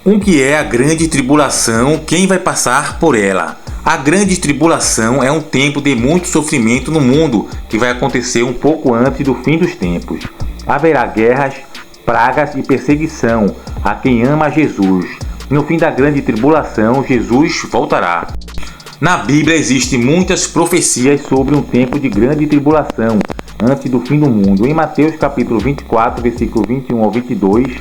O que é a grande tribulação? Quem vai passar por ela? A grande tribulação é um tempo de muito sofrimento no mundo que vai acontecer um pouco antes do fim dos tempos. Haverá guerras, pragas e perseguição a quem ama Jesus. No fim da grande tribulação, Jesus voltará. Na Bíblia existem muitas profecias sobre um tempo de grande tribulação antes do fim do mundo. Em Mateus capítulo 24, versículo 21 ao 22,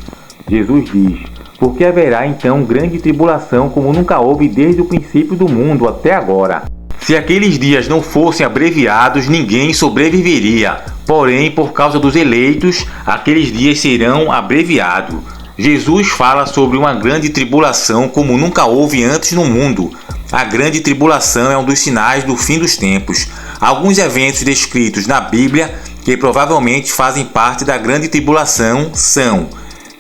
Jesus diz: porque haverá então grande tribulação como nunca houve desde o princípio do mundo até agora. Se aqueles dias não fossem abreviados, ninguém sobreviveria. Porém, por causa dos eleitos, aqueles dias serão abreviados. Jesus fala sobre uma grande tribulação como nunca houve antes no mundo. A grande tribulação é um dos sinais do fim dos tempos. Alguns eventos descritos na Bíblia que provavelmente fazem parte da grande tribulação são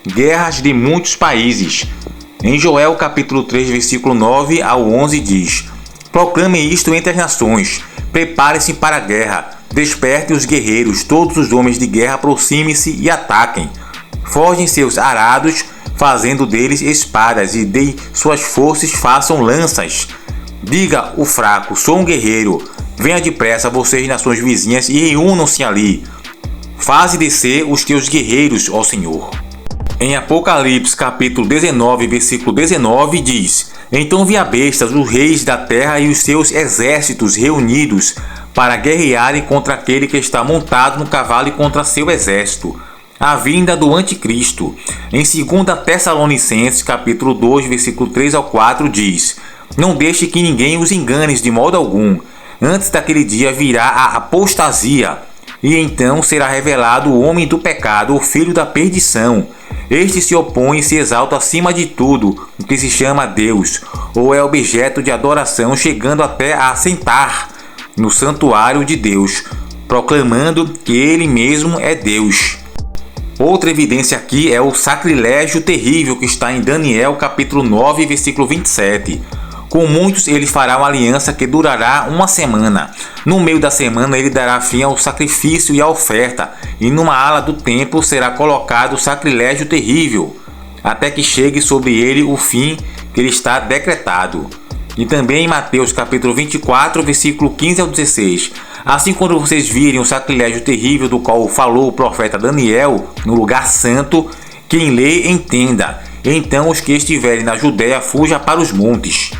guerras de muitos países. Em Joel capítulo 3, versículo 9 ao 11 diz: proclamem isto entre as nações, preparem-se para a guerra, despertem os guerreiros, todos os homens de guerra aproximem-se e ataquem. Forjem seus arados, fazendo deles espadas, e de suas forças façam lanças. Diga o fraco, sou um guerreiro, venha depressa vocês nações vizinhas e reúnam-se ali. Faze descer os teus guerreiros, ó Senhor. Em Apocalipse capítulo 19, versículo 19 diz: então vi a besta, os reis da terra e os seus exércitos reunidos para guerrearem contra aquele que está montado no cavalo e contra seu exército. A vinda do anticristo. Em 2 Tessalonicenses capítulo 2, versículo 3 ao 4 diz: não deixe que ninguém os engane de modo algum. Antes daquele dia virá a apostasia, e então será revelado o homem do pecado, o filho da perdição. Este se opõe e se exalta acima de tudo o que se chama Deus, ou é objeto de adoração, chegando até a assentar no santuário de Deus, proclamando que ele mesmo é Deus. Outra evidência aqui é o sacrilégio terrível que está em Daniel capítulo 9, versículo 27. Com muitos ele fará uma aliança que durará uma semana. No meio da semana ele dará fim ao sacrifício e à oferta, e numa ala do templo será colocado o sacrilégio terrível, até que chegue sobre ele o fim que ele está decretado. E também em Mateus capítulo 24, versículo 15 ao 16. Assim, quando vocês virem o sacrilégio terrível do qual falou o profeta Daniel no lugar santo, quem lê entenda. Então os que estiverem na Judéia fujam para os montes.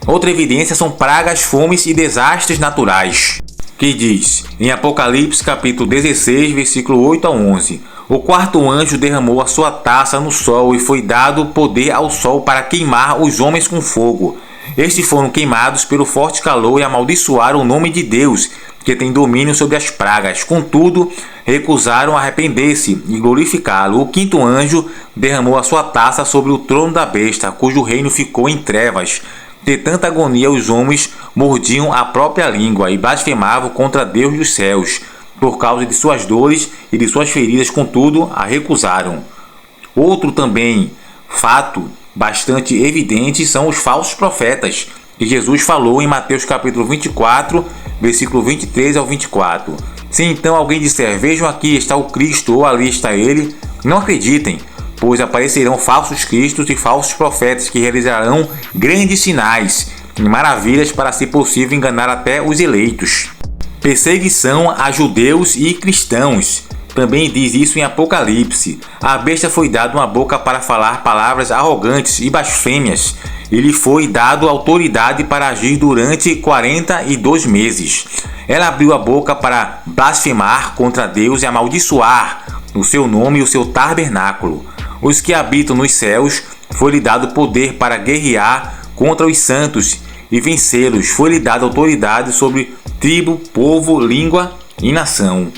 Outra evidência são pragas, fomes e desastres naturais, que diz em Apocalipse capítulo 16, versículo 8 a 11: o quarto anjo derramou a sua taça no sol e foi dado poder ao sol para queimar os homens com fogo. Estes foram queimados pelo forte calor e amaldiçoaram o nome de Deus, que tem domínio sobre as pragas. Contudo, recusaram arrepender-se e glorificá-lo. O quinto anjo derramou a sua taça sobre o trono da besta, cujo reino ficou em trevas. De tanta agonia, os homens mordiam a própria língua e blasfemavam contra Deus dos céus. Por causa de suas dores e de suas feridas, contudo, a recusaram. Outro também fato bastante evidente são os falsos profetas, que Jesus falou em Mateus capítulo 24, versículo 23 ao 24. Se então alguém disser: vejam, aqui está o Cristo, ou ali está ele, não acreditem, pois aparecerão falsos cristos e falsos profetas que realizarão grandes sinais e maravilhas para, se possível, enganar até os eleitos. Perseguição a judeus e cristãos. Também diz isso em Apocalipse. A besta foi dada uma boca para falar palavras arrogantes e blasfêmias. E lhe foi dado autoridade para agir durante 42 meses. Ela abriu a boca para blasfemar contra Deus e amaldiçoar o seu nome e o seu tabernáculo. Os que habitam nos céus foi-lhe dado poder para guerrear contra os santos e vencê-los. Foi-lhe dada autoridade sobre tribo, povo, língua e nação.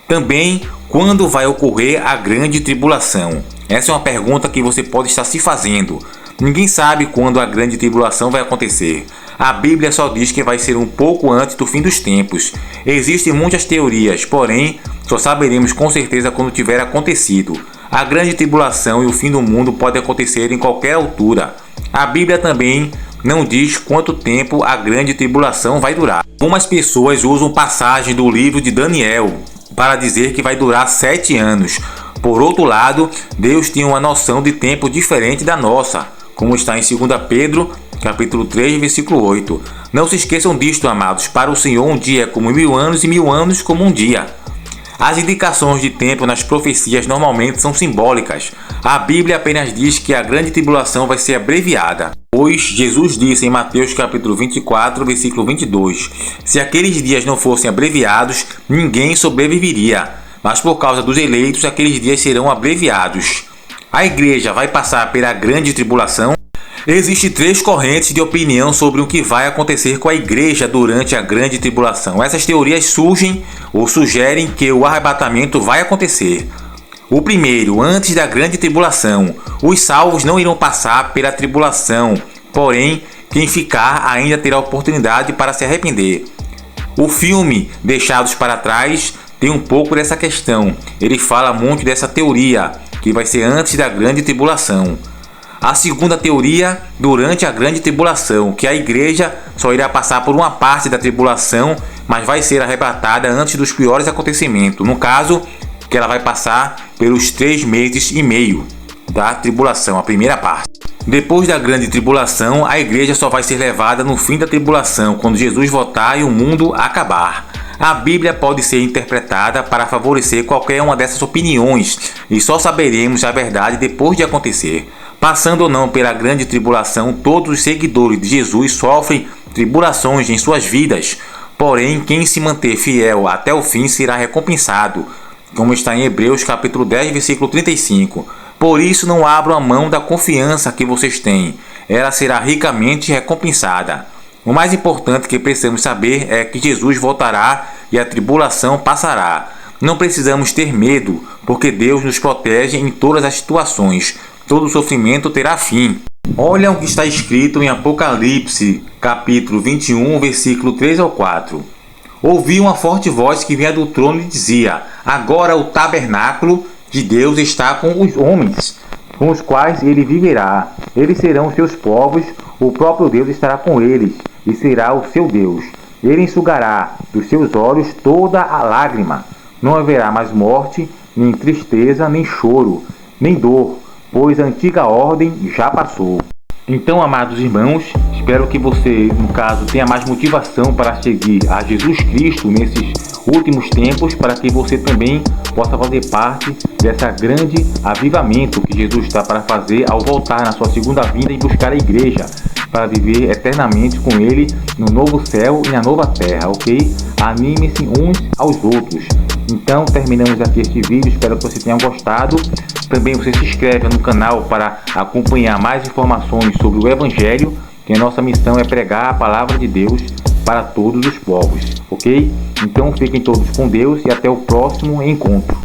Também, quando vai ocorrer a grande tribulação? Essa é uma pergunta que você pode estar se fazendo. Ninguém sabe quando a grande tribulação vai acontecer. A Bíblia só diz que vai ser um pouco antes do fim dos tempos. Existem muitas teorias, porém, só saberemos com certeza quando tiver acontecido. A grande tribulação e o fim do mundo podem acontecer em qualquer altura. A Bíblia também não diz quanto tempo a grande tribulação vai durar. Algumas pessoas usam passagem do livro de Daniel para dizer que vai durar 7 anos. Por outro lado, Deus tinha uma noção de tempo diferente da nossa, como está em 2 Pedro, capítulo 3, versículo 8. Não se esqueçam disto, amados, para o Senhor um dia é como 1000 anos e 1000 anos como um dia. As indicações de tempo nas profecias normalmente são simbólicas. A Bíblia apenas diz que a grande tribulação vai ser abreviada. Pois Jesus disse em Mateus capítulo 24, versículo 22, se aqueles dias não fossem abreviados, ninguém sobreviveria. Mas por causa dos eleitos, aqueles dias serão abreviados. A igreja vai passar pela grande tribulação? Existem 3 correntes de opinião sobre o que vai acontecer com a igreja durante a grande tribulação. Essas teorias surgem ou sugerem que o arrebatamento vai acontecer. O primeiro, antes da grande tribulação, os salvos não irão passar pela tribulação, porém, quem ficar ainda terá oportunidade para se arrepender. O filme Deixados para Trás tem um pouco dessa questão. Ele fala muito dessa teoria, que vai ser antes da grande tribulação. A segunda teoria, durante a grande tribulação, que a igreja só irá passar por uma parte da tribulação, mas vai ser arrebatada antes dos piores acontecimentos. No caso, que ela vai passar pelos 3 meses e meio da tribulação, a primeira parte. Depois da grande tribulação, a igreja só vai ser levada no fim da tribulação, quando Jesus voltar e o mundo acabar. A Bíblia pode ser interpretada para favorecer qualquer uma dessas opiniões, e só saberemos a verdade depois de acontecer. Passando ou não pela grande tribulação, todos os seguidores de Jesus sofrem tribulações em suas vidas. Porém, quem se manter fiel até o fim será recompensado, como está em Hebreus capítulo 10, versículo 35. Por isso não abram a mão da confiança que vocês têm. Ela será ricamente recompensada. O mais importante que precisamos saber é que Jesus voltará e a tribulação passará. Não precisamos ter medo, porque Deus nos protege em todas as situações. Todo sofrimento terá fim. Olha o que está escrito em Apocalipse, capítulo 21, versículo 3 ao 4. Ouvi uma forte voz que vinha do trono e dizia: agora o tabernáculo de Deus está com os homens, com os quais ele viverá. Eles serão seus povos, o próprio Deus estará com eles, e será o seu Deus. Ele enxugará dos seus olhos toda a lágrima. Não haverá mais morte, nem tristeza, nem choro, nem dor, pois a antiga ordem já passou. Então, amados irmãos, espero que você, no caso, tenha mais motivação para seguir a Jesus Cristo nesses últimos tempos, para que você também possa fazer parte dessa grande avivamento que Jesus está para fazer ao voltar na sua segunda vinda e buscar a igreja para viver eternamente com Ele no novo céu e na nova terra, ok? Anime-se uns aos outros. Então, terminamos aqui este vídeo, espero que você tenha gostado. Também você se inscreve no canal para acompanhar mais informações sobre o Evangelho, que a nossa missão é pregar a palavra de Deus para todos os povos, ok? Então fiquem todos com Deus e até o próximo encontro.